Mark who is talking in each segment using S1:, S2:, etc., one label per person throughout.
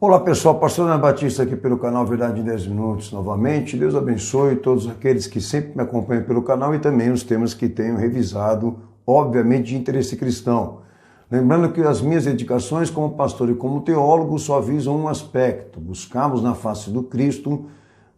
S1: Olá pessoal, Pastor Ana Batista aqui pelo canal Verdade em 10 Minutos novamente. Deus abençoe todos aqueles que sempre me acompanham pelo canal e também os temas que tenho revisado, obviamente de interesse cristão. Lembrando que as minhas dedicações como pastor e como teólogo só visam um aspecto: buscarmos na face do Cristo,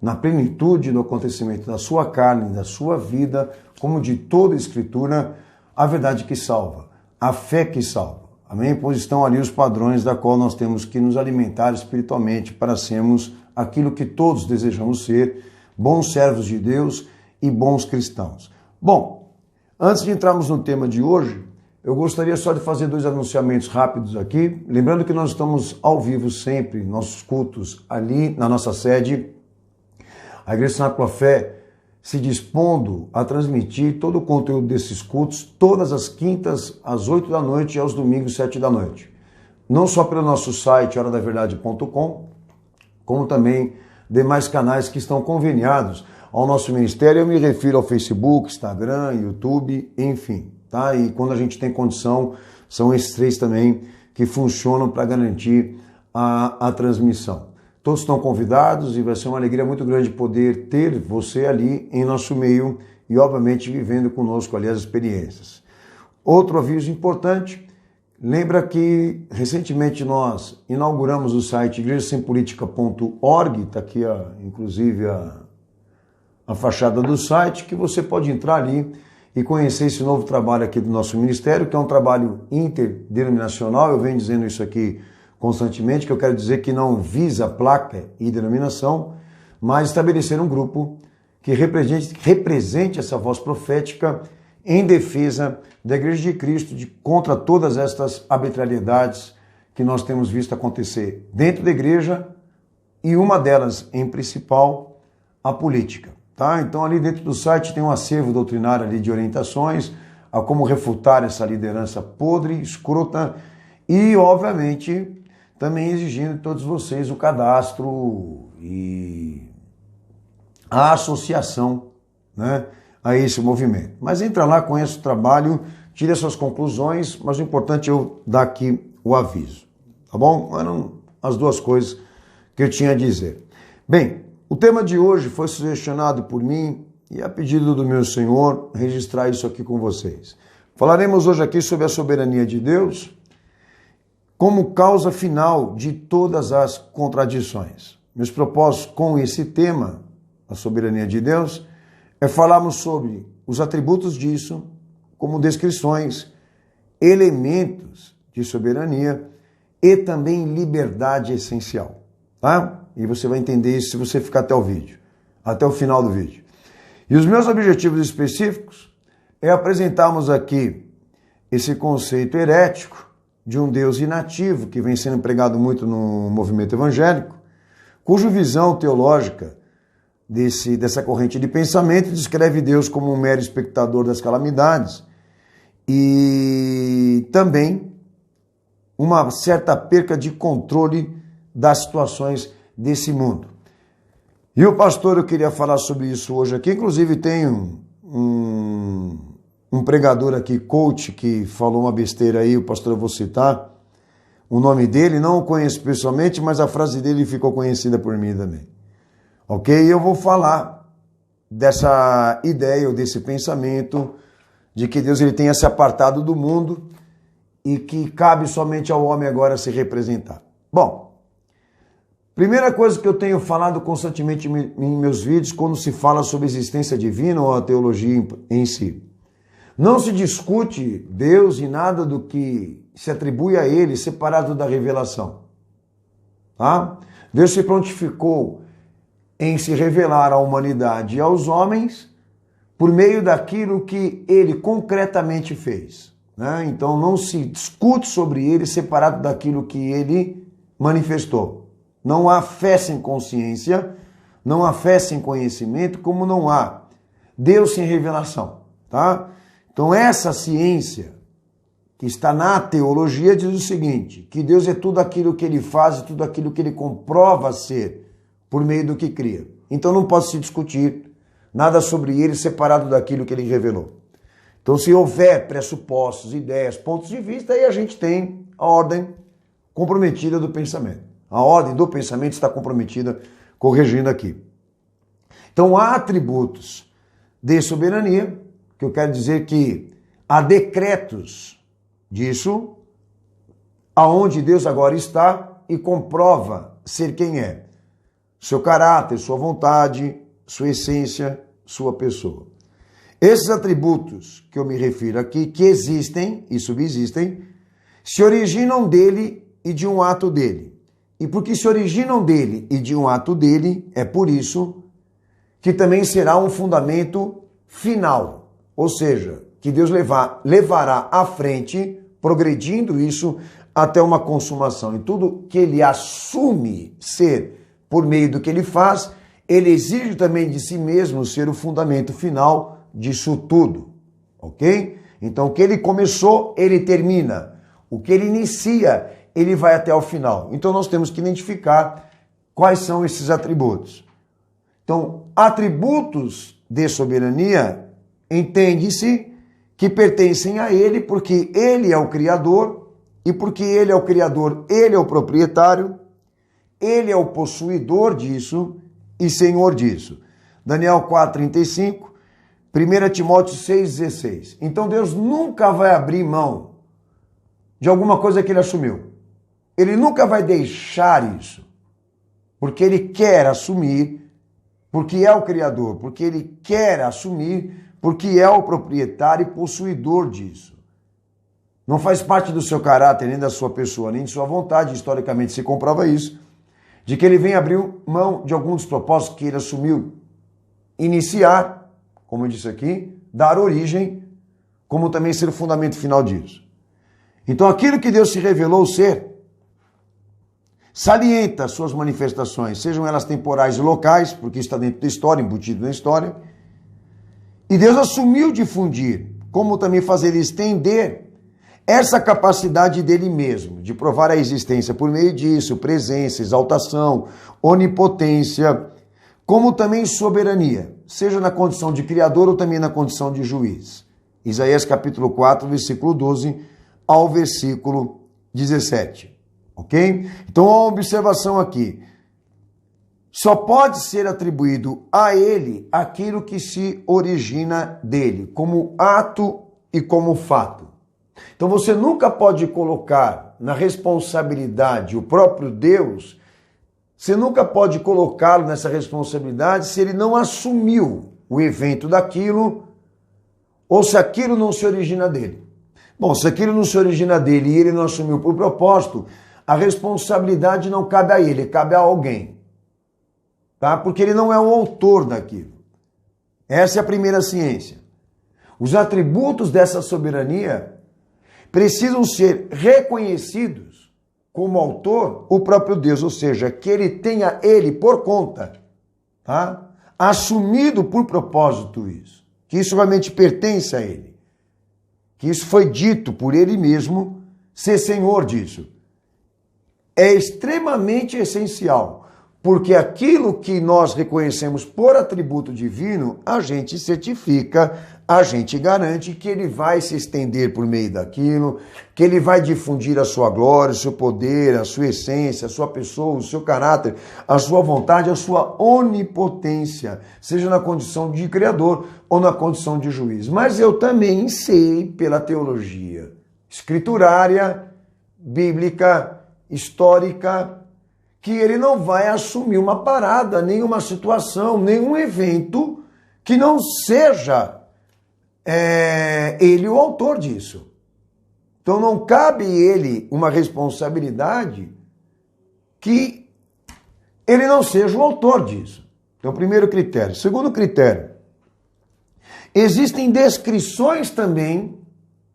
S1: na plenitude do acontecimento da sua carne, da sua vida, como de toda a Escritura, a verdade que salva, a fé que salva. Amém? Pois estão ali os padrões da qual nós temos que nos alimentar espiritualmente para sermos aquilo que todos desejamos ser, bons servos de Deus e bons cristãos. Bom, antes de entrarmos no tema de hoje, eu gostaria só de fazer 2 anunciamentos rápidos aqui. Lembrando que nós estamos ao vivo sempre, nossos cultos ali na nossa sede, a Igreja Sagrada Fé se dispondo a transmitir todo o conteúdo desses cultos todas as quintas às 8 da noite e aos domingos 7 da noite. Não só pelo nosso site horadaverdade.com, como também demais canais que estão conveniados ao nosso ministério. Eu me refiro ao Facebook, Instagram, YouTube, enfim, tá? E quando a gente tem condição, são esses 3 também que funcionam para garantir a transmissão. Todos estão convidados e vai ser uma alegria muito grande poder ter você ali em nosso meio e, obviamente, vivendo conosco ali as experiências. Outro aviso importante, lembra que recentemente nós inauguramos o site igrejasempolitica.org, está aqui inclusive a fachada do site, que você pode entrar ali e conhecer esse novo trabalho aqui do nosso ministério, que é um trabalho interdenominacional. Eu venho dizendo isso aqui constantemente, que eu quero dizer que não visa placa e denominação, mas estabelecer um grupo que represente essa voz profética em defesa da Igreja de Cristo, contra todas estas arbitrariedades que nós temos visto acontecer dentro da igreja, e uma delas, em principal, a política. Tá? Então ali dentro do site tem um acervo doutrinário ali de orientações a como refutar essa liderança podre, escrota e, obviamente, também exigindo de todos vocês o cadastro e a associação, né, a esse movimento. Mas entra lá, conheça o trabalho, tire as suas conclusões, mas o importante é eu dar aqui o aviso, tá bom? Eram as 2 coisas que eu tinha a dizer. Bem, o tema de hoje foi sugestionado por mim e a pedido do meu Senhor registrar isso aqui com vocês. Falaremos hoje aqui sobre a soberania de Deus como causa final de todas as contradições. Meus propósitos com esse tema, a soberania de Deus, é falarmos sobre os atributos disso, como descrições, elementos de soberania e também liberdade essencial. Tá? E você vai entender isso se você ficar até o vídeo, até o final do vídeo. E os meus objetivos específicos é apresentarmos aqui esse conceito herético de um Deus inativo, que vem sendo pregado muito no movimento evangélico, cuja visão teológica dessa corrente de pensamento descreve Deus como um mero espectador das calamidades e também uma certa perca de controle das situações desse mundo. E o pastor, eu queria falar sobre isso hoje aqui, inclusive tem um pregador aqui, coach, que falou uma besteira aí, o pastor eu vou citar o nome dele, não o conheço pessoalmente, mas a frase dele ficou conhecida por mim também. Ok? Eu vou falar dessa ideia ou desse pensamento de que Deus ele tenha se apartado do mundo e que cabe somente ao homem agora se representar. Bom, primeira coisa que eu tenho falado constantemente em meus vídeos quando se fala sobre a existência divina ou a teologia em si. Não se discute Deus e nada do que se atribui a Ele separado da revelação. Tá? Deus se prontificou em se revelar à humanidade e aos homens por meio daquilo que Ele concretamente fez. Né? Então não se discute sobre Ele separado daquilo que Ele manifestou. Não há fé sem consciência, não há fé sem conhecimento, como não há Deus sem revelação. Tá? Então essa ciência que está na teologia diz o seguinte, que Deus é tudo aquilo que Ele faz e tudo aquilo que Ele comprova ser por meio do que cria. Então não pode se discutir nada sobre Ele separado daquilo que Ele revelou. Então se houver pressupostos, ideias, pontos de vista, aí a gente tem a ordem comprometida do pensamento. A ordem do pensamento está comprometida, corrigindo aqui. Então há atributos de soberania, que eu quero dizer que há decretos disso, aonde Deus agora está e comprova ser quem é. Seu caráter, sua vontade, sua essência, sua pessoa. Esses atributos que eu me refiro aqui, que existem e subsistem, se originam dele e de um ato dele. E porque se originam dele e de um ato dele, é por isso que também será um fundamento final. Ou seja, que Deus levará à frente, progredindo isso até uma consumação. E tudo que ele assume ser por meio do que ele faz, ele exige também de si mesmo ser o fundamento final disso tudo, ok? Então, o que ele começou, ele termina. O que ele inicia, ele vai até o final. Então, nós temos que identificar quais são esses atributos. Então, atributos de soberania, entende-se que pertencem a ele, porque ele é o Criador, e porque ele é o Criador, ele é o proprietário, ele é o possuidor disso e senhor disso. Daniel 4,35, 1 Timóteo 6,16. Então Deus nunca vai abrir mão de alguma coisa que ele assumiu. Ele nunca vai deixar isso, porque ele quer assumir, porque é o Criador, porque ele quer assumir, porque é o proprietário e possuidor disso. Não faz parte do seu caráter, nem da sua pessoa, nem de sua vontade, historicamente se comprova isso, de que ele vem abrir mão de algum dos propósitos que ele assumiu, iniciar, como eu disse aqui, dar origem, como também ser o fundamento final disso. Então aquilo que Deus se revelou ser, salienta suas manifestações, sejam elas temporais e locais, porque está dentro da história, embutido na história, e Deus assumiu difundir, como também fazer estender essa capacidade dele mesmo, de provar a existência por meio disso, presença, exaltação, onipotência, como também soberania, seja na condição de criador ou também na condição de juiz. Isaías capítulo 4, versículo 12 ao versículo 17. Ok? Então, uma observação aqui. Só pode ser atribuído a ele aquilo que se origina dele, como ato e como fato. Então você nunca pode colocar na responsabilidade o próprio Deus, você nunca pode colocá-lo nessa responsabilidade se ele não assumiu o evento daquilo ou se aquilo não se origina dele. Bom, se aquilo não se origina dele e ele não assumiu por propósito, a responsabilidade não cabe a ele, cabe a alguém. Tá? Porque ele não é o autor daquilo. Essa é a primeira ciência. Os atributos dessa soberania precisam ser reconhecidos como autor o próprio Deus, ou seja, que ele tenha ele por conta, tá? Assumido por propósito isso, que isso realmente pertence a ele, que isso foi dito por ele mesmo ser senhor disso. É extremamente essencial, porque aquilo que nós reconhecemos por atributo divino, a gente certifica, a gente garante que ele vai se estender por meio daquilo, que ele vai difundir a sua glória, o seu poder, a sua essência, a sua pessoa, o seu caráter, a sua vontade, a sua onipotência, seja na condição de criador ou na condição de juiz. Mas eu também sei, pela teologia escriturária, bíblica, histórica, que ele não vai assumir uma parada, nenhuma situação, nenhum evento que não seja ele o autor disso. Então não cabe ele uma responsabilidade que ele não seja o autor disso. Então, primeiro critério. Segundo critério, existem descrições também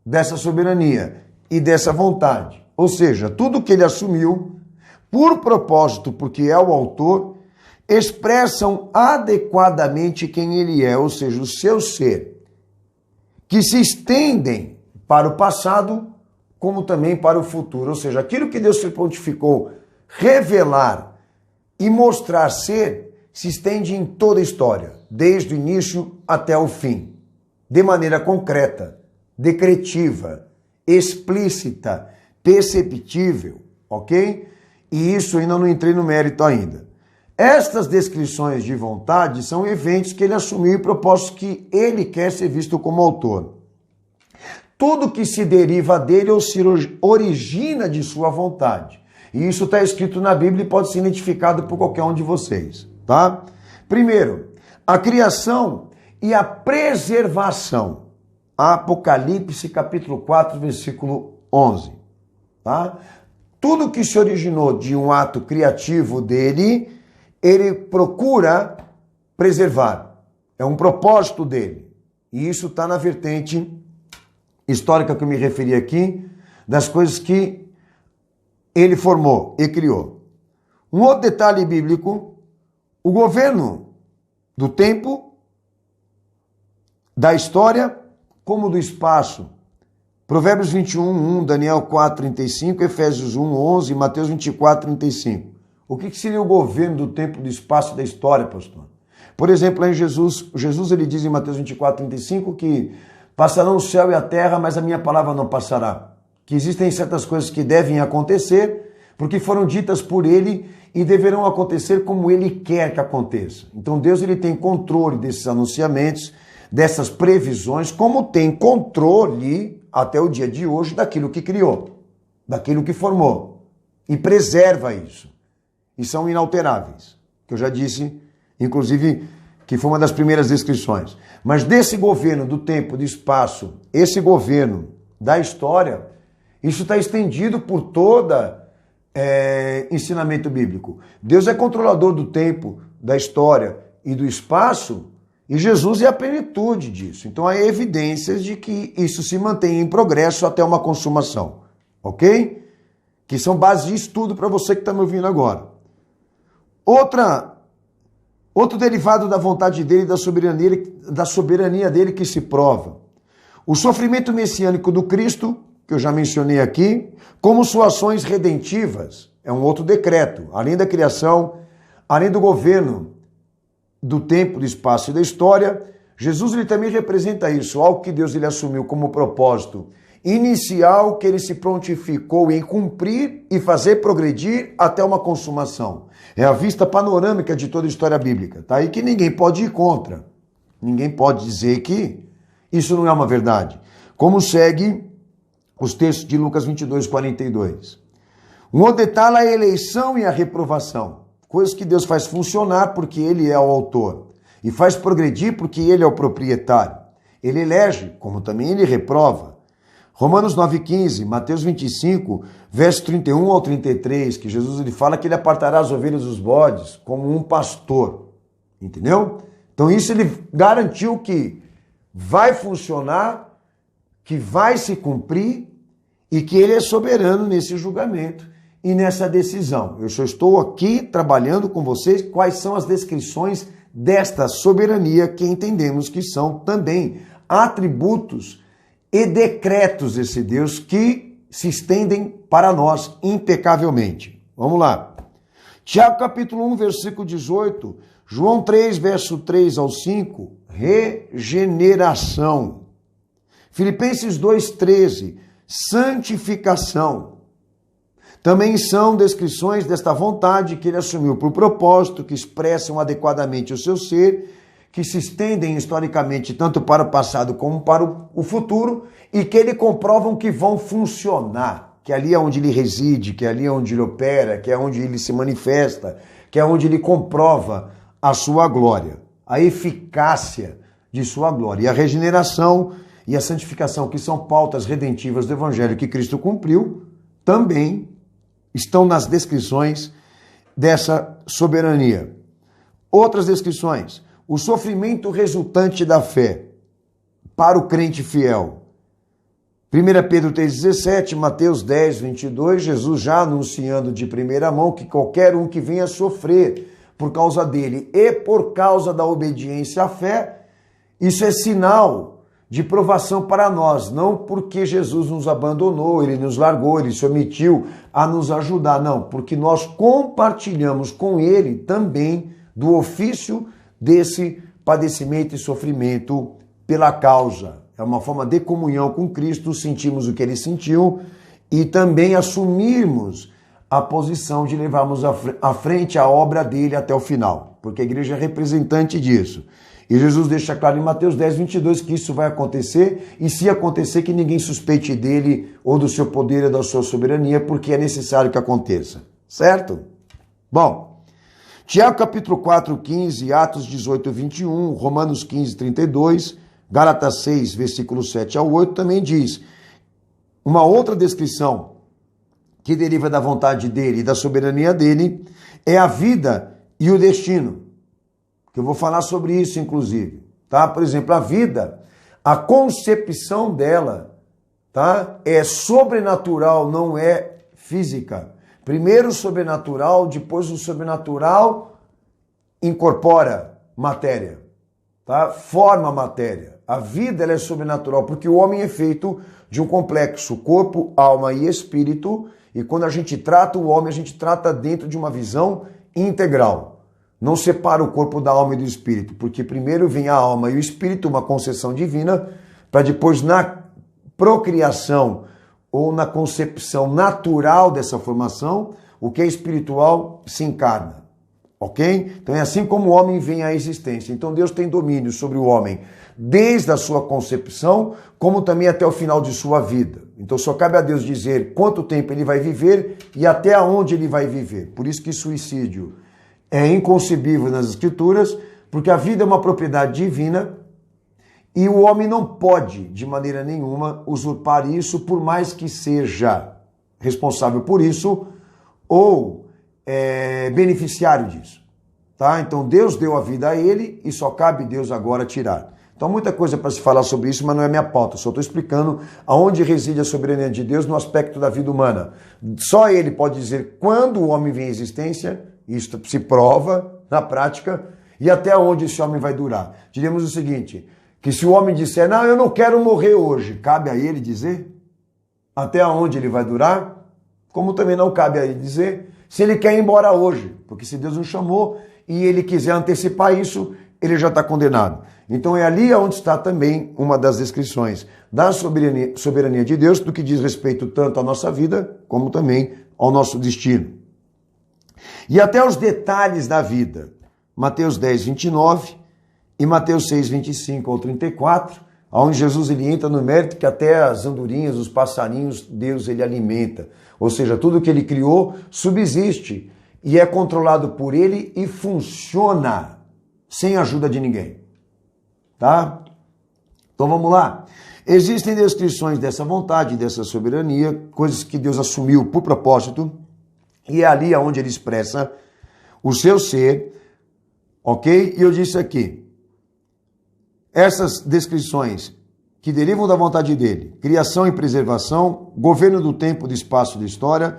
S1: dessa soberania e dessa vontade. Ou seja, tudo que ele assumiu por propósito, porque é o autor, expressam adequadamente quem ele é, ou seja, o seu ser, que se estendem para o passado, como também para o futuro. Ou seja, aquilo que Deus se pontificou revelar e mostrar ser, se estende em toda a história, desde o início até o fim, de maneira concreta, decretiva, explícita, perceptível, ok? E isso ainda não entrei no mérito ainda. Estas descrições de vontade são eventos que ele assumiu e propósitos que ele quer ser visto como autor. Tudo que se deriva dele ou se origina de sua vontade. E isso está escrito na Bíblia e pode ser identificado por qualquer um de vocês, tá? Primeiro, a criação e a preservação. Apocalipse capítulo 4, versículo 11, tá? Tudo que se originou de um ato criativo dele, ele procura preservar. É um propósito dele. E isso está na vertente histórica que eu me referi aqui, das coisas que ele formou e criou. Um outro detalhe bíblico, o governo do tempo, da história, como do espaço. Provérbios 21, 1, Daniel 4, 35, Efésios 1, 11, Mateus 24, 35. O que seria o governo do tempo, do espaço e da história, pastor? Por exemplo, lá em Jesus ele diz em Mateus 24, 35 que passarão o céu e a terra, mas a minha palavra não passará. Que existem certas coisas que devem acontecer, porque foram ditas por ele e deverão acontecer como ele quer que aconteça. Então Deus ele tem controle desses anunciamentos, dessas previsões, como tem controle até o dia de hoje daquilo que criou, daquilo que formou. E preserva isso. E são inalteráveis. Que eu já disse, inclusive, que foi uma das primeiras descrições. Mas desse governo do tempo, do espaço, esse governo da história, isso está estendido por toda ensinamento bíblico. Deus é controlador do tempo, da história e do espaço, e Jesus é a plenitude disso. Então há evidências de que isso se mantém em progresso até uma consumação. Ok? Que são bases de estudo para você que está me ouvindo agora. Outro derivado da vontade dele e da soberania dele que se prova. O sofrimento messiânico do Cristo, que eu já mencionei aqui, como suas ações redentivas, é um outro decreto. Além da criação, além do governo do tempo, do espaço e da história, Jesus ele também representa isso, algo que Deus ele assumiu como propósito inicial, que ele se prontificou em cumprir e fazer progredir até uma consumação. É a vista panorâmica de toda a história bíblica, tá? E que ninguém pode ir contra. Ninguém pode dizer que isso não é uma verdade. Como segue os textos de Lucas 22, 42. Um outro detalhe é a eleição e a reprovação. Coisas que Deus faz funcionar porque ele é o autor. E faz progredir porque ele é o proprietário. Ele elege, como também ele reprova. Romanos 9,15, Mateus 25, verso 31 ao 33, que Jesus ele fala que ele apartará as ovelhas dos bodes como um pastor. Entendeu? Então isso ele garantiu que vai funcionar, que vai se cumprir e que ele é soberano nesse julgamento e nessa decisão. Eu só estou aqui trabalhando com vocês quais são as descrições desta soberania que entendemos que são também atributos e decretos desse Deus que se estendem para nós impecavelmente. Vamos lá. Tiago capítulo 1, versículo 18, João 3, verso 3 ao 5, regeneração. Filipenses 2, 13, santificação. Também são descrições desta vontade que ele assumiu por propósito, que expressam adequadamente o seu ser, que se estendem historicamente tanto para o passado como para o futuro e que ele comprovam que vão funcionar, que ali é onde ele reside, que ali é onde ele opera, que é onde ele se manifesta, que é onde ele comprova a sua glória, a eficácia de sua glória. E a regeneração e a santificação, que são pautas redentivas do evangelho que Cristo cumpriu, também estão nas descrições dessa soberania. Outras descrições. O sofrimento resultante da fé para o crente fiel. 1 Pedro 3,17, Mateus 10, 22, Jesus já anunciando de primeira mão que qualquer um que venha sofrer por causa dele e por causa da obediência à fé, isso é sinal de provação para nós, não porque Jesus nos abandonou, ele nos largou, ele se omitiu a nos ajudar, não, porque nós compartilhamos com ele também do ofício desse padecimento e sofrimento pela causa. É uma forma de comunhão com Cristo, sentimos o que ele sentiu e também assumirmos a posição de levarmos à frente a obra dele até o final, porque a igreja é representante disso. E Jesus deixa claro em Mateus 10, 22 que isso vai acontecer, e se acontecer que ninguém suspeite dele ou do seu poder ou da sua soberania, porque é necessário que aconteça. Certo? Bom, Tiago capítulo 4, 15, Atos 18, 21, Romanos 15, 32, Gálatas 6, versículo 7 ao 8 também diz uma outra descrição que deriva da vontade dele e da soberania dele é a vida e o destino. Que eu vou falar sobre isso, inclusive. Tá? Por exemplo, a vida, a concepção dela, tá? É sobrenatural, não é física. Primeiro o sobrenatural, depois o sobrenatural incorpora matéria, tá? Forma matéria. A vida ela é sobrenatural, porque o homem é feito de um complexo corpo, alma e espírito, e quando a gente trata o homem, a gente trata dentro de uma visão integral. Não separa o corpo da alma e do espírito, porque primeiro vem a alma e o espírito, uma concessão divina, para depois na procriação ou na concepção natural dessa formação, o que é espiritual se encarna. Ok? Então é assim como o homem vem à existência. Então Deus tem domínio sobre o homem desde a sua concepção, como também até o final de sua vida. Então só cabe a Deus dizer quanto tempo ele vai viver e até onde ele vai viver. Por isso que suicídio é inconcebível nas Escrituras, porque a vida é uma propriedade divina e o homem não pode, de maneira nenhuma, usurpar isso, por mais que seja responsável por isso ou beneficiário disso. Tá? Então Deus deu a vida a ele e só cabe Deus agora tirar. Então muita coisa para se falar sobre isso, mas não é minha pauta. Só estou explicando aonde reside a soberania de Deus no aspecto da vida humana. Só ele pode dizer quando o homem vem à existência. Isso se prova na prática e até onde esse homem vai durar. Diríamos o seguinte, que se o homem disser, não, eu não quero morrer hoje, cabe a ele dizer até onde ele vai durar, como também não cabe a ele dizer se ele quer ir embora hoje, porque se Deus o chamou e ele quiser antecipar isso, ele já está condenado. Então é ali onde está também uma das descrições da soberania de Deus, do que diz respeito tanto à nossa vida, como também ao nosso destino. E até os detalhes da vida. Mateus 10, 29 e Mateus 6, 25 ao 34, onde Jesus ele entra no mérito que até as andorinhas, os passarinhos, Deus ele alimenta. Ou seja, tudo que ele criou subsiste e é controlado por ele e funciona sem a ajuda de ninguém. Tá? Então vamos lá. Existem descrições dessa vontade, dessa soberania, coisas que Deus assumiu por propósito, e é ali onde ele expressa o seu ser, ok? E eu disse aqui, essas descrições que derivam da vontade dele, criação e preservação, governo do tempo, do espaço, da história,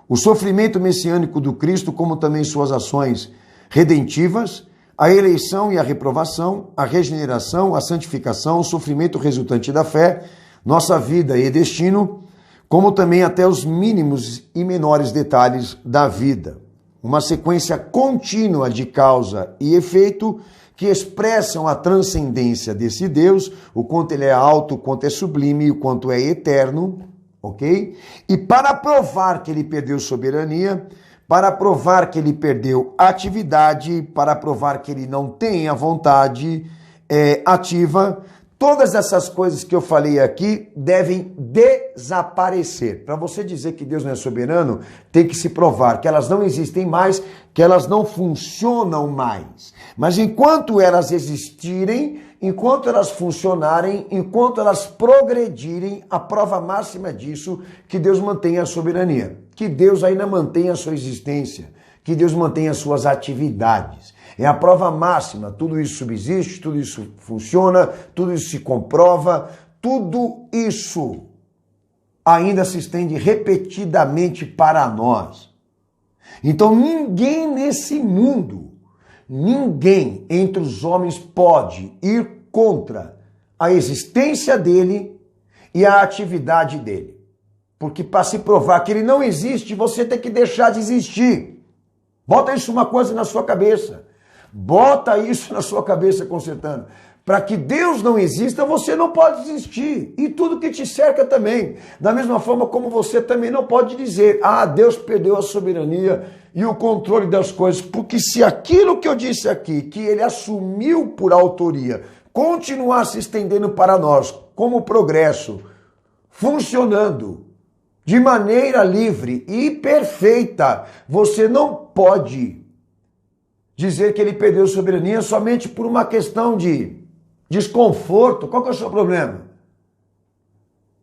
S1: o sofrimento messiânico do Cristo, como também suas ações redentivas, a eleição e a reprovação, a regeneração, a santificação, o sofrimento resultante da fé, nossa vida e destino, como também até os mínimos e menores detalhes da vida. Uma sequência contínua de causa e efeito que expressam a transcendência desse Deus, o quanto ele é alto, o quanto é sublime, o quanto é eterno, ok? E para provar que ele perdeu soberania, para provar que ele perdeu atividade, para provar que ele não tem a vontade ativa, todas essas coisas que eu falei aqui devem desaparecer. Para você dizer que Deus não é soberano, tem que se provar que elas não existem mais, que elas não funcionam mais. Mas enquanto elas existirem, enquanto elas funcionarem, enquanto elas progredirem, a prova máxima disso que Deus mantém a soberania, que Deus ainda mantém a sua existência, que Deus mantém as suas atividades. É a prova máxima, tudo isso subsiste, tudo isso funciona, tudo isso se comprova, tudo isso ainda se estende repetidamente para nós. Então ninguém nesse mundo, ninguém entre os homens pode ir contra a existência dele e a atividade dele. Porque para se provar que ele não existe, você tem que deixar de existir. Bota isso uma coisa na sua cabeça. Bota isso na sua cabeça, consertando. Para que Deus não exista, você não pode existir. E tudo que te cerca também. Da mesma forma como você também não pode dizer, Deus perdeu a soberania e o controle das coisas. Porque se aquilo que eu disse aqui, que ele assumiu por autoria, continuar se estendendo para nós como progresso, funcionando de maneira livre e perfeita, você não pode dizer que ele perdeu a soberania somente por uma questão de desconforto. Qual que é o seu problema?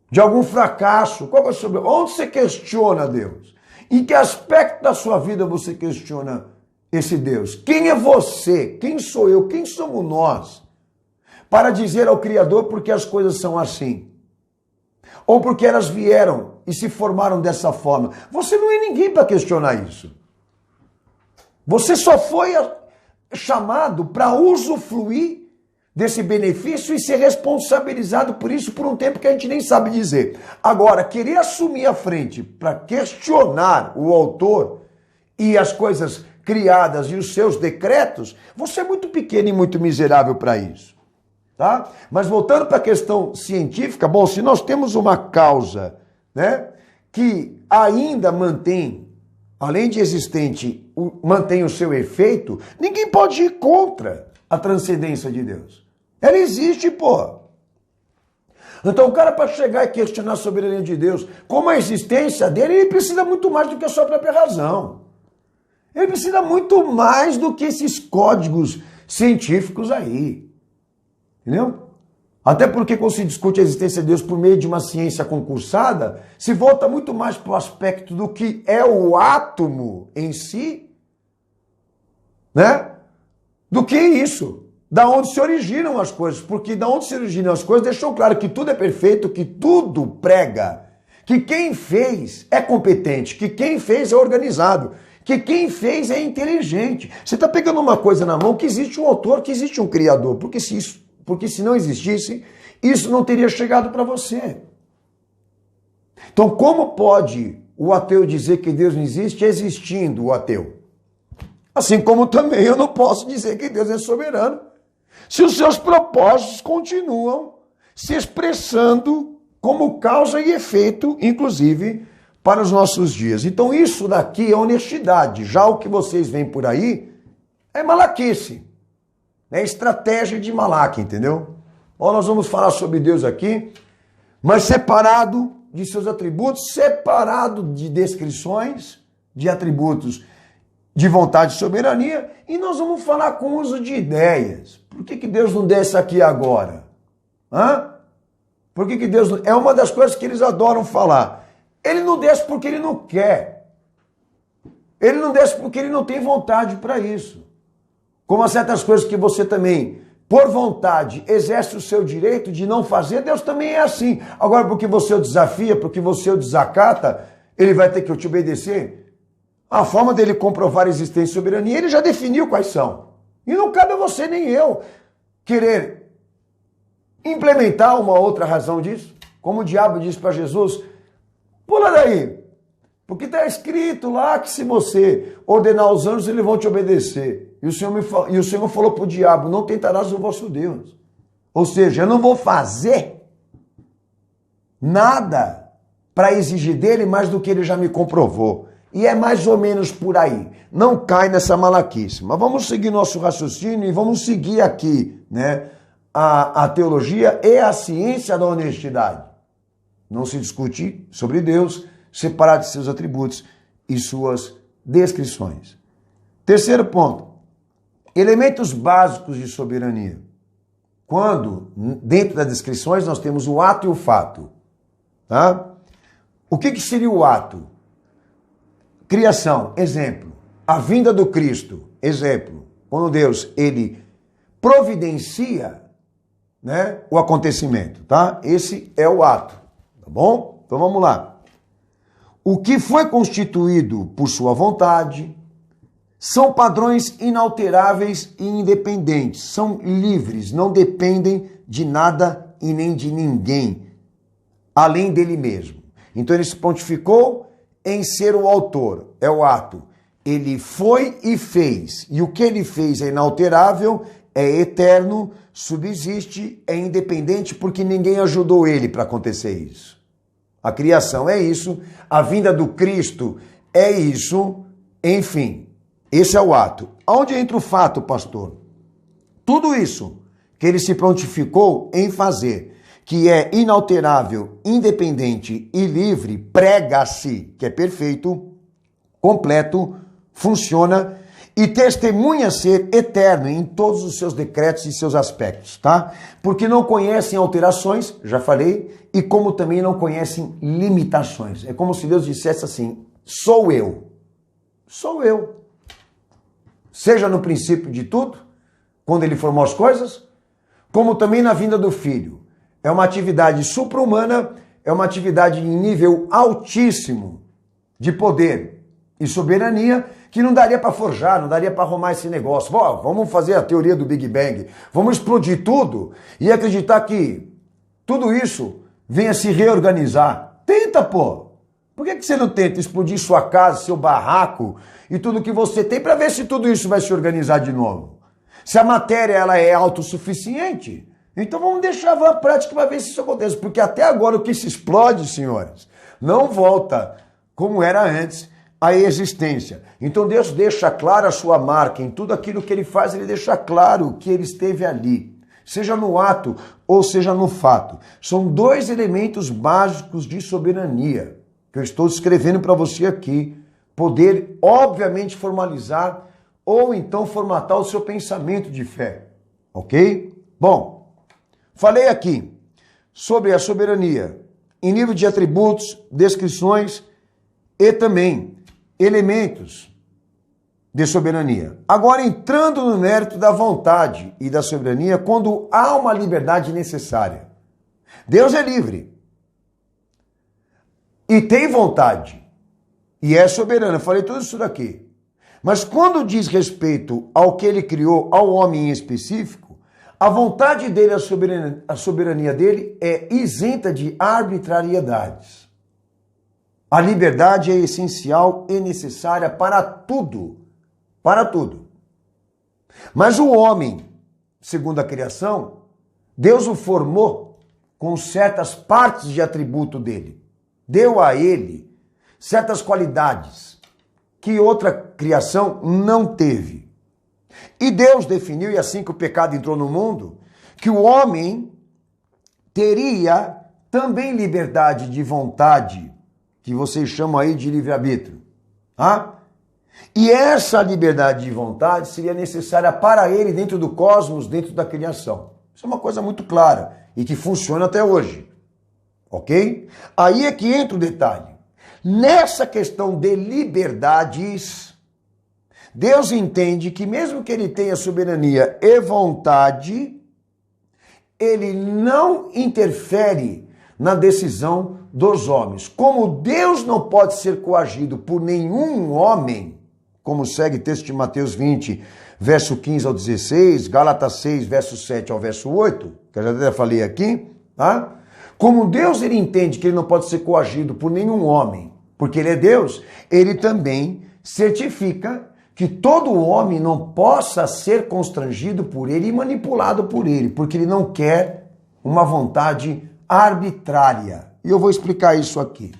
S1: De algum fracasso? Qual que é o seu problema? Onde você questiona Deus? Em que aspecto da sua vida você questiona esse Deus? Quem é você? Quem sou eu? Quem somos nós? Para dizer ao Criador porque as coisas são assim. Ou porque elas vieram e se formaram dessa forma. Você não é ninguém para questionar isso. Você só foi chamado para usufruir desse benefício e ser responsabilizado por isso por um tempo que a gente nem sabe dizer. Agora, querer assumir a frente para questionar o autor e as coisas criadas e os seus decretos, você é muito pequeno e muito miserável para isso. Tá? Mas voltando para a questão científica, bom, se nós temos uma causa, né, que ainda mantém, além de existente, mantém o seu efeito, ninguém pode ir contra a transcendência de Deus. Ela existe, pô. Então o cara, para chegar e questionar a soberania de Deus, como a existência dele, ele precisa muito mais do que a sua própria razão. Ele precisa muito mais do que esses códigos científicos aí. Entendeu? Até porque quando se discute a existência de Deus por meio de uma ciência concursada, se volta muito mais para o aspecto do que é o átomo em si, né? Do que isso. Da onde se originam as coisas. Porque da onde se originam as coisas deixou claro que tudo é perfeito, que tudo prega. Que quem fez é competente, que quem fez é organizado, que quem fez é inteligente. Você está pegando uma coisa na mão que existe um autor, que existe um criador. Porque se não existisse, isso não teria chegado para você. Então, como pode o ateu dizer que Deus não existe existindo o ateu? Assim como também eu não posso dizer que Deus é soberano, se os seus propósitos continuam se expressando como causa e efeito, inclusive, para os nossos dias. Então, isso daqui é honestidade. Já o que vocês veem por aí é malaquice. É estratégia de Malaque, entendeu? Ó, nós vamos falar sobre Deus aqui, mas separado de seus atributos, separado de descrições de atributos de vontade e soberania, e nós vamos falar com uso de ideias. Por que Deus não desce aqui agora? Hã? Por que Deus não... É uma das coisas que eles adoram falar. Ele não desce porque ele não quer. Ele não desce porque ele não tem vontade para isso. Como há certas coisas que você também, por vontade, exerce o seu direito de não fazer, Deus também é assim. Agora, porque você o desafia, porque você o desacata, ele vai ter que te obedecer? A forma dele comprovar a existência e soberania, ele já definiu quais são. E não cabe a você nem eu querer implementar uma outra razão disso. Como o diabo disse para Jesus, pula daí. Porque está escrito lá que se você ordenar os anjos, eles vão te obedecer. E o Senhor falou para o diabo, não tentarás o vosso Deus. Ou seja, eu não vou fazer nada para exigir dele mais do que ele já me comprovou. E é mais ou menos por aí. Não cai nessa malaquice. Mas vamos seguir nosso raciocínio e vamos seguir aqui, né, a teologia e a ciência da honestidade. Não se discute sobre Deus, separado de seus atributos e suas descrições. Terceiro ponto. Elementos básicos de soberania. Quando, dentro das descrições, nós temos o ato e o fato. Tá? O que seria o ato? Criação, exemplo. A vinda do Cristo, exemplo. Quando Deus, ele providencia, né, o acontecimento, tá? Esse é o ato, tá bom? Então vamos lá. O que foi constituído por sua vontade são padrões inalteráveis e independentes, são livres, não dependem de nada e nem de ninguém, além dele mesmo. Então ele se pontificou em ser o autor, é o ato. Ele foi e fez, e o que ele fez é inalterável é eterno, subsiste, é independente porque ninguém ajudou ele para acontecer isso. A criação é isso, a vinda do Cristo é isso, enfim, esse é o ato. Onde entra o fato, pastor? Tudo isso que ele se prontificou em fazer, que é inalterável, independente e livre, prega-se, que é perfeito, completo, funciona e testemunha ser eterno em todos os seus decretos e seus aspectos, tá? Porque não conhecem alterações, já falei, e como também não conhecem limitações. É como se Deus dissesse assim, sou eu. Sou eu. Seja no princípio de tudo, quando ele formou as coisas, como também na vinda do Filho. É uma atividade supra-humana, é uma atividade em nível altíssimo de poder e soberania que não daria para forjar, não daria para arrumar esse negócio. Vamos fazer a teoria do Big Bang, vamos explodir tudo e acreditar que tudo isso venha se reorganizar. Tenta, pô! Por que você não tenta explodir sua casa, seu barraco e tudo que você tem para ver se tudo isso vai se organizar de novo? Se a matéria ela é autossuficiente, então vamos deixar a prática para ver se isso acontece. Porque até agora o que se explode, senhores, não volta como era antes a existência. Então Deus deixa clara a sua marca em tudo aquilo que ele faz, ele deixa claro que ele esteve ali. Seja no ato ou seja no fato. São dois elementos básicos de soberania que eu estou escrevendo para você aqui. Poder, obviamente, formalizar ou então formatar o seu pensamento de fé. Ok? Bom, falei aqui sobre a soberania em nível de atributos, descrições e também elementos de soberania. Agora, entrando no mérito da vontade e da soberania, quando há uma liberdade necessária. Deus é livre e tem vontade e é soberano. Eu falei tudo isso daqui. Mas quando diz respeito ao que ele criou, ao homem em específico, a vontade dele, a soberania dele é isenta de arbitrariedades. A liberdade é essencial e necessária para tudo. Para tudo. Mas o homem, segundo a criação, Deus o formou com certas partes de atributo dele. Deu a ele certas qualidades que outra criação não teve. E Deus definiu, e assim que o pecado entrou no mundo, que o homem teria também liberdade de vontade, que vocês chamam aí de livre-arbítrio. Tá? E essa liberdade de vontade seria necessária para ele dentro do cosmos, dentro da criação. Isso é uma coisa muito clara e que funciona até hoje. Ok? Aí é que entra o detalhe. Nessa questão de liberdades, Deus entende que mesmo que ele tenha soberania e vontade, ele não interfere na decisão dos homens. Como Deus não pode ser coagido por nenhum homem, como segue o texto de Mateus 20, verso 15 ao 16, Gálatas 6, verso 7 ao verso 8, que eu já até falei aqui, tá? Como Deus ele entende que ele não pode ser coagido por nenhum homem, porque ele é Deus, ele também certifica que todo homem não possa ser constrangido por ele e manipulado por ele, porque ele não quer uma vontade arbitrária. E eu vou explicar isso aqui.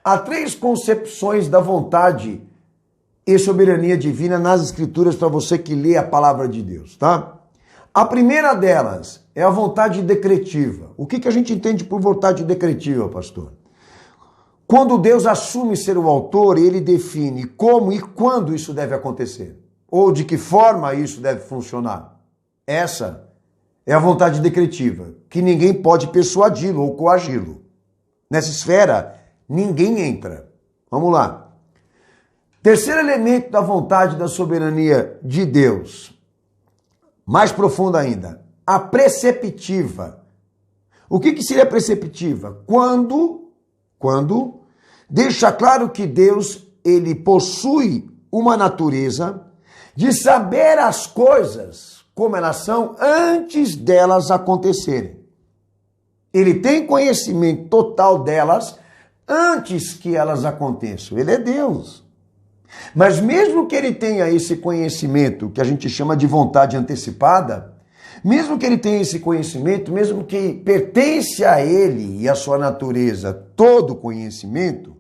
S1: Há três concepções da vontade e soberania divina nas Escrituras para você que lê a palavra de Deus, tá? A primeira delas é a vontade decretiva. O que a gente entende por vontade decretiva, pastor? Quando Deus assume ser o autor, ele define como e quando isso deve acontecer, ou de que forma isso deve funcionar. Essa é a vontade decretiva, que ninguém pode persuadi-lo ou coagi-lo. Nessa esfera, ninguém entra. Vamos lá. Terceiro elemento da vontade da soberania de Deus, mais profunda ainda, a preceptiva. O que seria preceptiva? Quando deixa claro que Deus ele possui uma natureza de saber as coisas como elas são antes delas acontecerem. Ele tem conhecimento total delas antes que elas aconteçam. Ele é Deus. Mas mesmo que ele tenha esse conhecimento, que a gente chama de vontade antecipada, Mesmo que ele tenha esse conhecimento, mesmo que pertence a ele e à sua natureza todo conhecimento,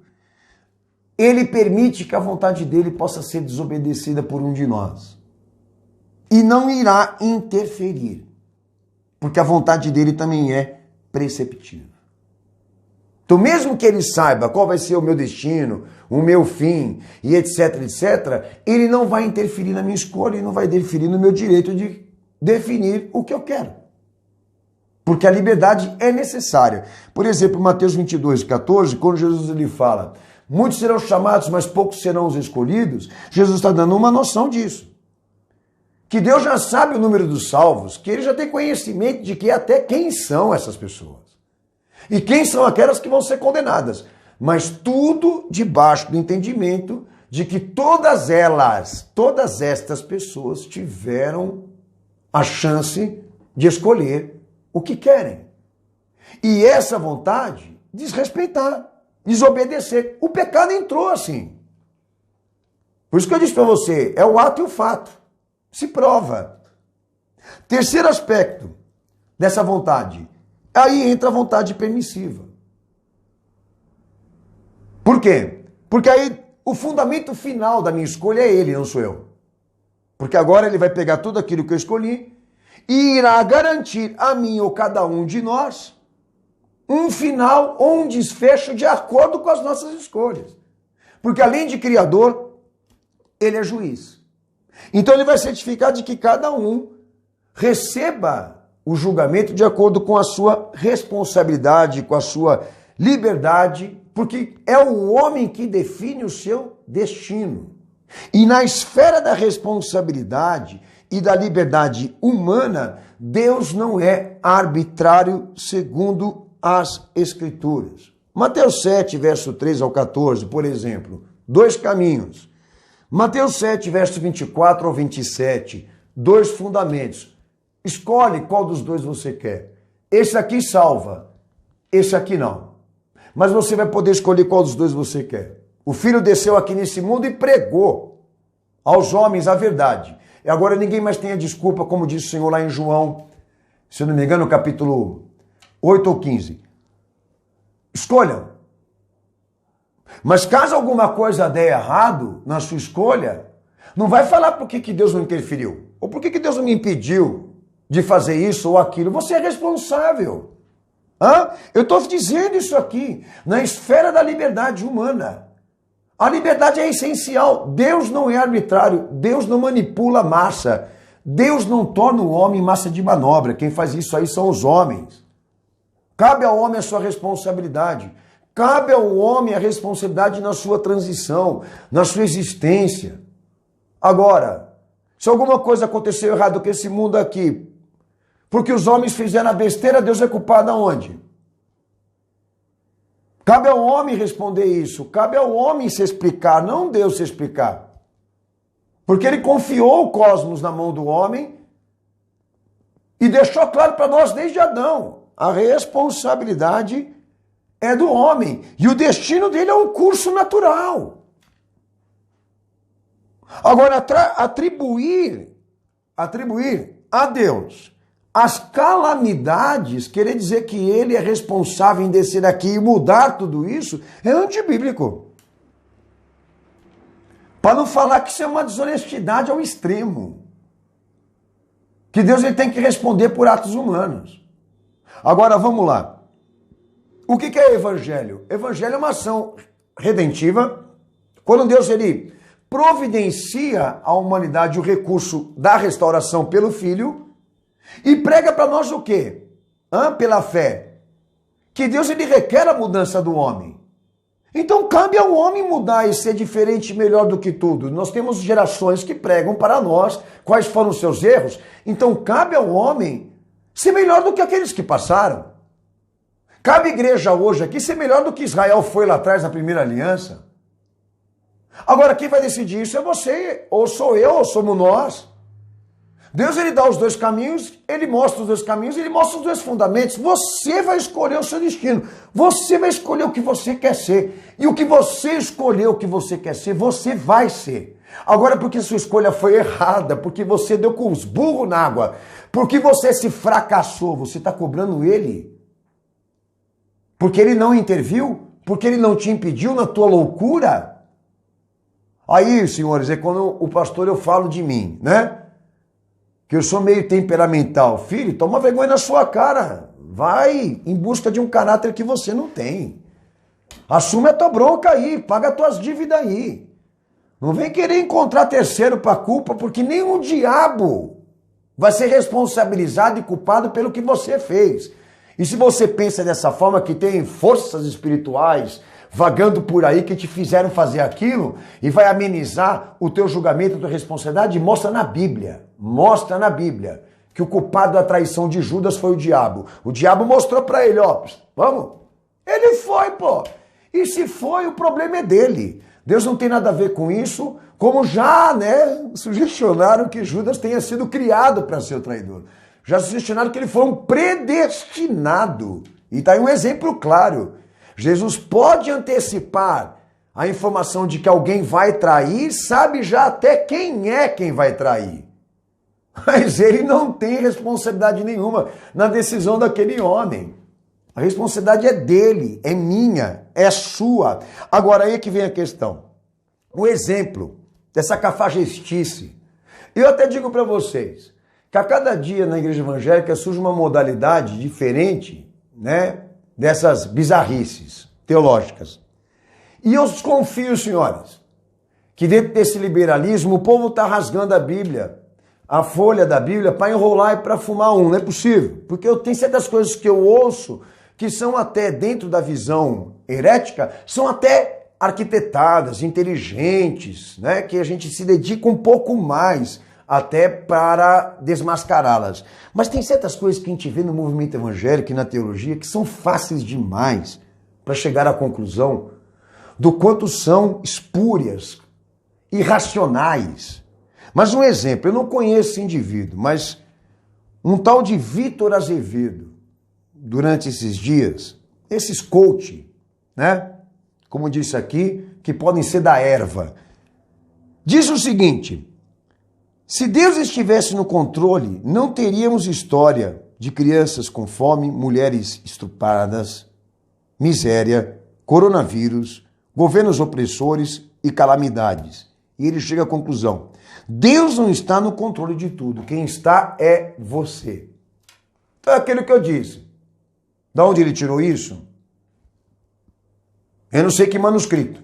S1: ele permite que a vontade dele possa ser desobedecida por um de nós. E não irá interferir, porque a vontade dele também é preceptiva. Então, mesmo que ele saiba qual vai ser o meu destino, o meu fim, e etc, etc, ele não vai interferir na minha escolha e não vai interferir no meu direito de definir o que eu quero. Porque a liberdade é necessária. Por exemplo, Mateus 22:14, quando Jesus ele fala, muitos serão chamados, mas poucos serão os escolhidos, Jesus está dando uma noção disso. Que Deus já sabe o número dos salvos, que ele já tem conhecimento de que até quem são essas pessoas. E quem são aquelas que vão ser condenadas. Mas tudo debaixo do entendimento de que todas estas pessoas tiveram a chance de escolher o que querem. E essa vontade, desrespeitar, desobedecer. O pecado entrou assim. Por isso que eu disse para você, é o ato e o fato. Se prova. Terceiro aspecto dessa vontade. Aí entra a vontade permissiva. Por quê? Porque aí o fundamento final da minha escolha é ele, não sou eu. Porque agora ele vai pegar tudo aquilo que eu escolhi e irá garantir a mim ou cada um de nós um final ou um desfecho de acordo com as nossas escolhas. Porque além de criador, ele é juiz. Então ele vai certificar de que cada um receba o julgamento de acordo com a sua responsabilidade, com a sua liberdade, porque é o homem que define o seu destino. E na esfera da responsabilidade e da liberdade humana, Deus não é arbitrário segundo as Escrituras. Mateus 7, verso 3 ao 14, por exemplo, dois caminhos. Mateus 7, verso 24 ao 27, dois fundamentos. Escolhe qual dos dois você quer. Esse aqui salva, esse aqui não. Mas você vai poder escolher qual dos dois você quer. O Filho desceu aqui nesse mundo e pregou aos homens a verdade. E agora ninguém mais tem a desculpa, como disse o Senhor lá em João, se eu não me engano, capítulo 8 ou 15. Escolham. Mas caso alguma coisa der errado na sua escolha, não vai falar por que Deus não interferiu. Ou por que Deus não me impediu de fazer isso ou aquilo. Você é responsável. Eu estou dizendo isso aqui, na esfera da liberdade humana. A liberdade é essencial. Deus não é arbitrário. Deus não manipula a massa. Deus não torna o homem massa de manobra. Quem faz isso aí são os homens. Cabe ao homem a sua responsabilidade. Cabe ao homem a responsabilidade na sua transição, na sua existência. Agora, se alguma coisa aconteceu errado com esse mundo aqui, porque os homens fizeram a besteira, Deus é culpado aonde? Cabe ao homem responder isso. Cabe ao homem se explicar, não Deus se explicar. Porque ele confiou o cosmos na mão do homem e deixou claro para nós desde Adão. A responsabilidade é do homem. E o destino dele é um curso natural. Agora, atribuir a Deus as calamidades, querer dizer que ele é responsável em descer aqui e mudar tudo isso, é antibíblico. Para não falar que isso é uma desonestidade ao extremo. Que Deus ele tem que responder por atos humanos. Agora, vamos lá. O que é evangelho? Evangelho é uma ação redentiva. Quando Deus ele providencia à humanidade o recurso da restauração pelo Filho, e prega para nós o quê? Pela fé. Que Deus ele requer a mudança do homem. Então cabe ao homem mudar e ser diferente e melhor do que tudo. Nós temos gerações que pregam para nós quais foram os seus erros. Então cabe ao homem ser melhor do que aqueles que passaram. Cabe à igreja hoje aqui ser melhor do que Israel foi lá atrás na primeira aliança. Agora quem vai decidir isso é você, ou sou eu, ou somos nós. Deus, ele dá os dois caminhos, ele mostra os dois caminhos, ele mostra os dois fundamentos. Você vai escolher o seu destino. Você vai escolher o que você quer ser. E o que você escolher, o que você quer ser, você vai ser. Agora, porque sua escolha foi errada, porque você deu com os burros na água, porque você se fracassou, você está cobrando ele. Porque ele não interviu, porque ele não te impediu na tua loucura. Aí, senhores, é quando o pastor eu falo de mim, né? Que eu sou meio temperamental. Filho, toma vergonha na sua cara. Vai em busca de um caráter que você não tem. Assume a tua bronca aí, paga as tuas dívidas aí. Não vem querer encontrar terceiro para culpa, porque nem o diabo vai ser responsabilizado e culpado pelo que você fez. E se você pensa dessa forma, que tem forças espirituais vagando por aí que te fizeram fazer aquilo e vai amenizar o teu julgamento, a tua responsabilidade, mostra na Bíblia que o culpado da traição de Judas foi o diabo. O diabo mostrou para ele, ó, vamos. Ele foi, pô. E se foi, o problema é dele. Deus não tem nada a ver com isso, como já, sugestionaram que Judas tenha sido criado para ser o traidor. Já sugestionaram que ele foi um predestinado. E tá aí um exemplo claro. Jesus pode antecipar a informação de que alguém vai trair, sabe já até quem vai trair. Mas ele não tem responsabilidade nenhuma na decisão daquele homem. A responsabilidade é dele, é minha, é sua. Agora aí é que vem a questão. O exemplo dessa cafajestice. Eu até digo para vocês que a cada dia na igreja evangélica surge uma modalidade diferente, dessas bizarrices teológicas. E eu desconfio, senhores, que dentro desse liberalismo o povo está rasgando a Bíblia, a folha da Bíblia, para enrolar e para fumar um. Não é possível. Porque eu tenho certas coisas que eu ouço que são até, dentro da visão herética, são até arquitetadas, inteligentes, que a gente se dedica um pouco mais até para desmascará-las. Mas tem certas coisas que a gente vê no movimento evangélico e na teologia que são fáceis demais para chegar à conclusão do quanto são espúrias, irracionais. Mas um exemplo, eu não conheço esse indivíduo, mas um tal de Vitor Azevedo, durante esses dias, esses coach, como disse aqui, que podem ser da erva, diz o seguinte: se Deus estivesse no controle, não teríamos história de crianças com fome, mulheres estupradas, miséria, coronavírus, governos opressores e calamidades. E ele chega à conclusão: Deus não está no controle de tudo, quem está é você. Então é aquilo que eu disse. Da onde ele tirou isso? Eu não sei que manuscrito.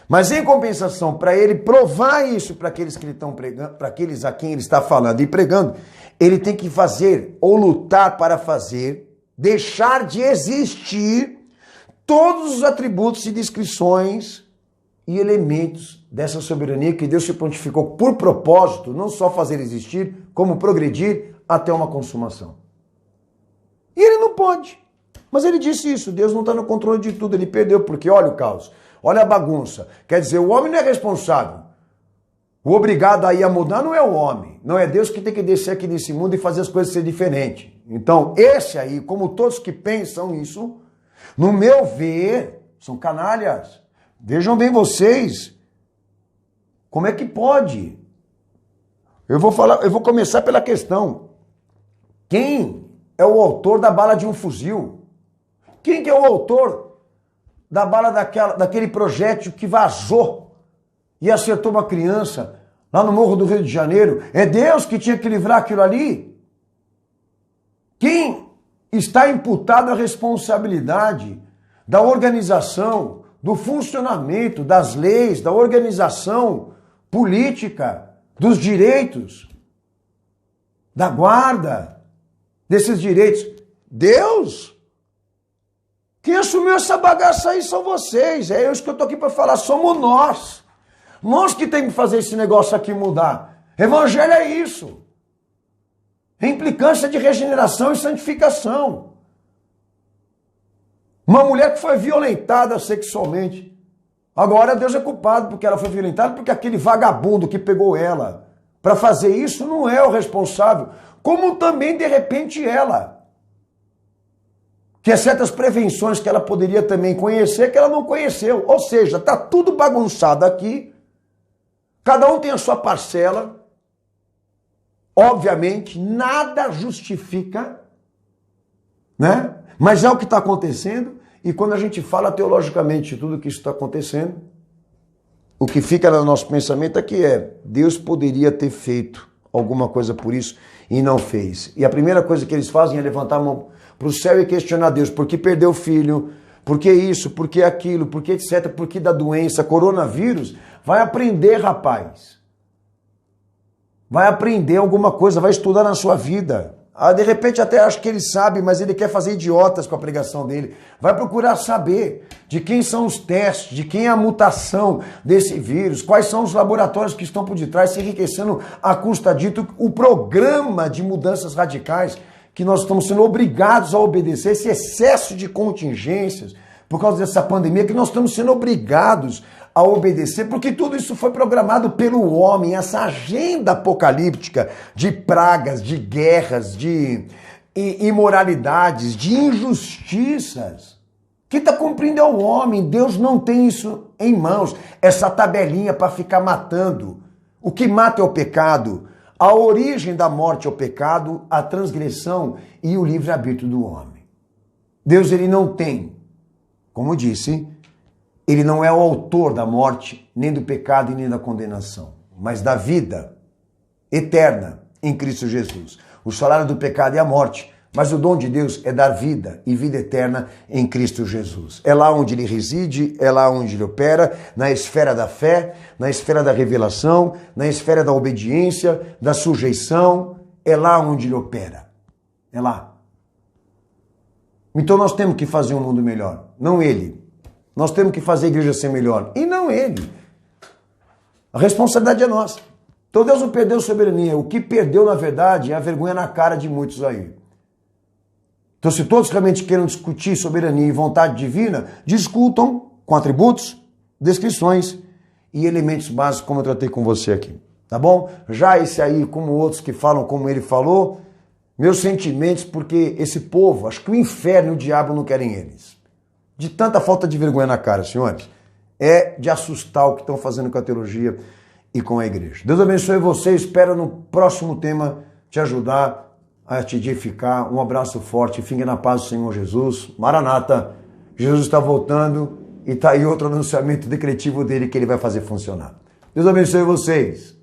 S1: Mas em compensação, para ele provar isso para aqueles que ele estão pregando, para aqueles a quem ele está falando e pregando, ele tem que fazer ou lutar para fazer, deixar de existir todos os atributos e descrições e elementos dessa soberania que Deus se pontificou por propósito, não só fazer existir, como progredir até uma consumação. E ele não pode. Mas ele disse isso, Deus não está no controle de tudo, ele perdeu, porque olha o caos, olha a bagunça. Quer dizer, o homem não é responsável. O obrigado aí a mudar não é o homem, não é Deus que tem que descer aqui nesse mundo e fazer as coisas ser diferentes. Então, esse aí, como todos que pensam isso, no meu ver, são canalhas. Vejam bem vocês, como é que pode? Eu vou começar pela questão. Quem é o autor da bala de um fuzil? Quem que é o autor da bala daquele projétil que vazou e acertou uma criança lá no Morro do Rio de Janeiro? É Deus que tinha que livrar aquilo ali? Quem está imputado a responsabilidade da organização, do funcionamento das leis, da organização política, dos direitos, da guarda desses direitos? Deus! Quem assumiu essa bagaça aí são vocês. É isso que eu estou aqui para falar. Somos nós. Nós que temos que fazer esse negócio aqui mudar. Evangelho é isso. É implicância de regeneração e santificação. Uma mulher que foi violentada sexualmente. Agora Deus é culpado porque ela foi violentada, porque aquele vagabundo que pegou ela para fazer isso não é o responsável, como também, de repente, ela. Que há certas prevenções que ela poderia também conhecer, que ela não conheceu. Ou seja, está tudo bagunçado aqui, cada um tem a sua parcela. Obviamente, nada justifica, né? Mas é o que está acontecendo, e quando a gente fala teologicamente tudo que isso está acontecendo, o que fica no nosso pensamento é que Deus poderia ter feito alguma coisa por isso e não fez. E a primeira coisa que eles fazem é levantar a mão para o céu e questionar Deus, por que perdeu o filho, por que isso, por que aquilo, por que etc, por que da doença, coronavírus. Vai aprender, rapaz. Vai aprender alguma coisa, vai estudar na sua vida. De repente até acho que ele sabe, mas ele quer fazer idiotas com a pregação dele. Vai procurar saber de quem são os testes, de quem é a mutação desse vírus, quais são os laboratórios que estão por detrás, se enriquecendo a custa dito o programa de mudanças radicais que nós estamos sendo obrigados a obedecer, esse excesso de contingências por causa dessa pandemia que nós estamos sendo obrigados a obedecer, porque tudo isso foi programado pelo homem, essa agenda apocalíptica de pragas, de guerras, de imoralidades, de injustiças. Quem está cumprindo é o homem, Deus não tem isso em mãos, essa tabelinha para ficar matando. O que mata é o pecado, a origem da morte é o pecado, a transgressão e o livre-arbítrio do homem. Deus ele não tem, como disse, ele não é o autor da morte, nem do pecado e nem da condenação, mas da vida eterna em Cristo Jesus. O salário do pecado é a morte, mas o dom de Deus é dar vida e vida eterna em Cristo Jesus. É lá onde ele reside, é lá onde ele opera, na esfera da fé, na esfera da revelação, na esfera da obediência, da sujeição, é lá onde ele opera. É lá. Então nós temos que fazer um mundo melhor, não ele. Nós temos que fazer a igreja ser melhor, e não ele. A responsabilidade é nossa. Então Deus não perdeu soberania. O que perdeu, na verdade, é a vergonha na cara de muitos aí. Então se todos realmente querem discutir soberania e vontade divina, discutam com atributos, descrições e elementos básicos, como eu tratei com você aqui. Tá bom? Já esse aí, como outros que falam como ele falou, meus sentimentos, porque esse povo, acho que o inferno e o diabo não querem eles. De tanta falta de vergonha na cara, senhores, é de assustar o que estão fazendo com a teologia e com a igreja. Deus abençoe você, espero no próximo tema te ajudar a te edificar. Um abraço forte, fique na paz do Senhor Jesus. Maranata, Jesus está voltando e está aí outro anunciamento decretivo dele que ele vai fazer funcionar. Deus abençoe vocês.